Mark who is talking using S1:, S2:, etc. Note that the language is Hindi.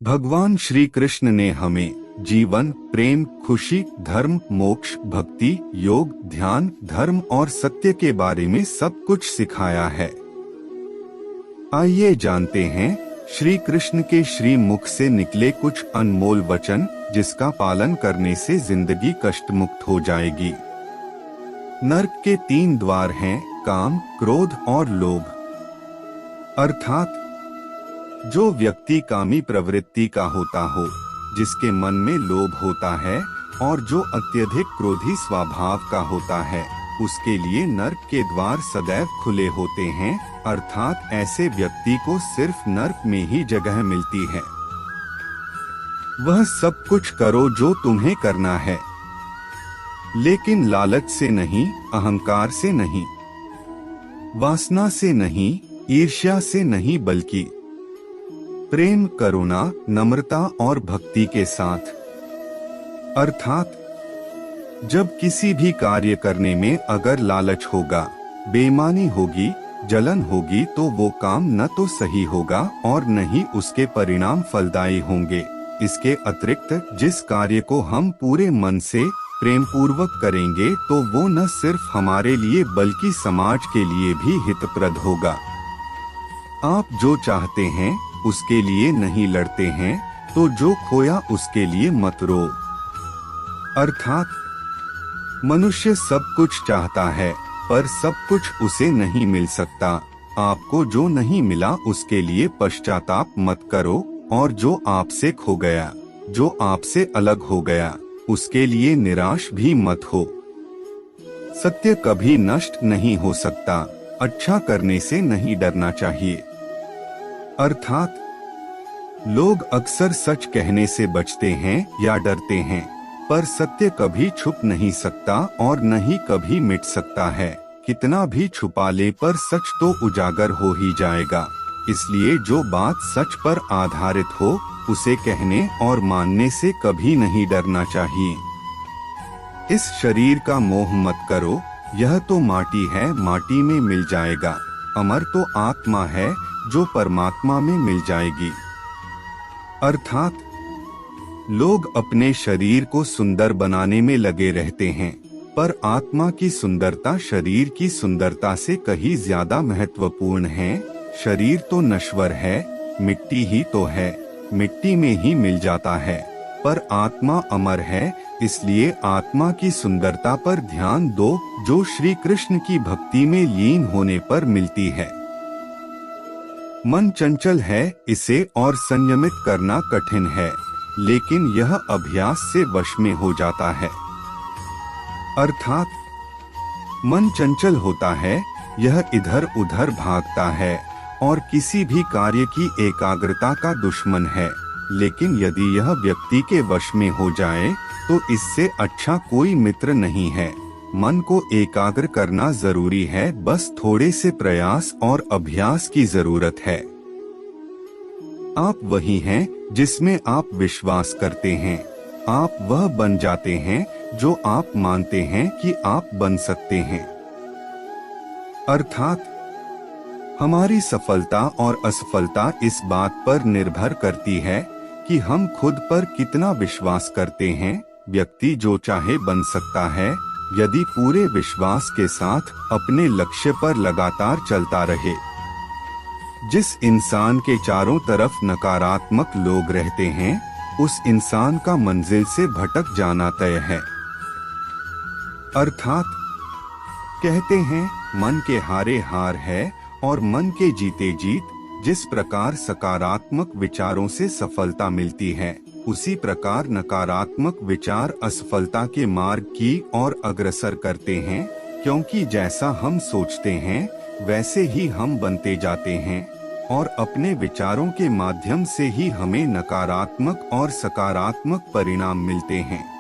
S1: भगवान श्री कृष्ण ने हमें जीवन, प्रेम, खुशी, धर्म, मोक्ष, भक्ति, योग, ध्यान, धर्म और सत्य के बारे में सब कुछ सिखाया है। आइए जानते हैं श्री कृष्ण के श्री मुख से निकले कुछ अनमोल वचन, जिसका पालन करने से जिंदगी कष्ट मुक्त हो जाएगी। नरक के 3 द्वार हैं, काम, क्रोध और लोभ। अर्थात जो व्यक्ति कामी प्रवृत्ति का होता हो, जिसके मन में लोभ होता है और जो अत्यधिक क्रोधी स्वभाव का होता है, उसके लिए नरक के द्वार सदैव खुले होते हैं। अर्थात ऐसे व्यक्ति को सिर्फ नरक में ही जगह मिलती है। वह सब कुछ करो जो तुम्हें करना है, लेकिन लालच से नहीं, अहंकार से नहीं, वासना से नहीं, ईर्ष्या से नहीं, बल्कि प्रेम, करुणा, नम्रता और भक्ति के साथ। अर्थात जब किसी भी कार्य करने में अगर लालच होगा, बेईमानी होगी, जलन होगी, तो वो काम न तो सही होगा और न ही उसके परिणाम फलदायी होंगे। इसके अतिरिक्त जिस कार्य को हम पूरे मन से प्रेम पूर्वक करेंगे, तो वो न सिर्फ हमारे लिए बल्कि समाज के लिए भी हितप्रद होगा। आप जो चाहते हैं उसके लिए नहीं लड़ते हैं, तो जो खोया उसके लिए मत रो। अर्थात मनुष्य सब कुछ चाहता है, पर सब कुछ उसे नहीं मिल सकता। आपको जो नहीं मिला उसके लिए पश्चाताप मत करो, और जो आपसे खो गया, जो आपसे अलग हो गया, उसके लिए निराश भी मत हो। सत्य कभी नष्ट नहीं हो सकता। अच्छा करने से नहीं डरना चाहिए। अर्थात लोग अक्सर सच कहने से बचते हैं या डरते हैं, पर सत्य कभी छुप नहीं सकता और न ही कभी मिट सकता है। कितना भी छुपा ले, पर सच तो उजागर हो ही जाएगा। इसलिए जो बात सच पर आधारित हो, उसे कहने और मानने से कभी नहीं डरना चाहिए। इस शरीर का मोह मत करो, यह तो माटी है, माटी में मिल जाएगा। अमर तो आत्मा है, जो परमात्मा में मिल जाएगी। अर्थात लोग अपने शरीर को सुंदर बनाने में लगे रहते हैं, पर आत्मा की सुंदरता शरीर की सुंदरता से कहीं ज्यादा महत्वपूर्ण है। शरीर तो नश्वर है, मिट्टी ही तो है, मिट्टी में ही मिल जाता है, पर आत्मा अमर है। इसलिए आत्मा की सुंदरता पर ध्यान दो, जो श्री कृष्ण की भक्ति में लीन होने पर मिलती है। मन चंचल है, इसे और संयमित करना कठिन है, लेकिन यह अभ्यास से वश में हो जाता है। अर्थात मन चंचल होता है, यह इधर उधर भागता है और किसी भी कार्य की एकाग्रता का दुश्मन है। लेकिन यदि यह व्यक्ति के वश में हो जाए, तो इससे अच्छा कोई मित्र नहीं है। मन को एकाग्र करना जरूरी है, बस थोड़े से प्रयास और अभ्यास की जरूरत है। आप वही हैं जिसमें आप विश्वास करते हैं। आप वह बन जाते हैं जो आप मानते हैं कि आप बन सकते हैं। अर्थात हमारी सफलता और असफलता इस बात पर निर्भर करती है कि हम खुद पर कितना विश्वास करते हैं। व्यक्ति जो चाहे बन सकता है, यदि पूरे विश्वास के साथ अपने लक्ष्य पर लगातार चलता रहे। जिस इंसान के चारों तरफ नकारात्मक लोग रहते हैं, उस इंसान का मंजिल से भटक जाना तय है। अर्थात कहते हैं मन के हारे हार है और मन के जीते जीत। जिस प्रकार सकारात्मक विचारों से सफलता मिलती है, उसी प्रकार नकारात्मक विचार असफलता के मार्ग की ओर अग्रसर करते हैं। क्योंकि जैसा हम सोचते हैं, वैसे ही हम बनते जाते हैं, और अपने विचारों के माध्यम से ही हमें नकारात्मक और सकारात्मक परिणाम मिलते हैं।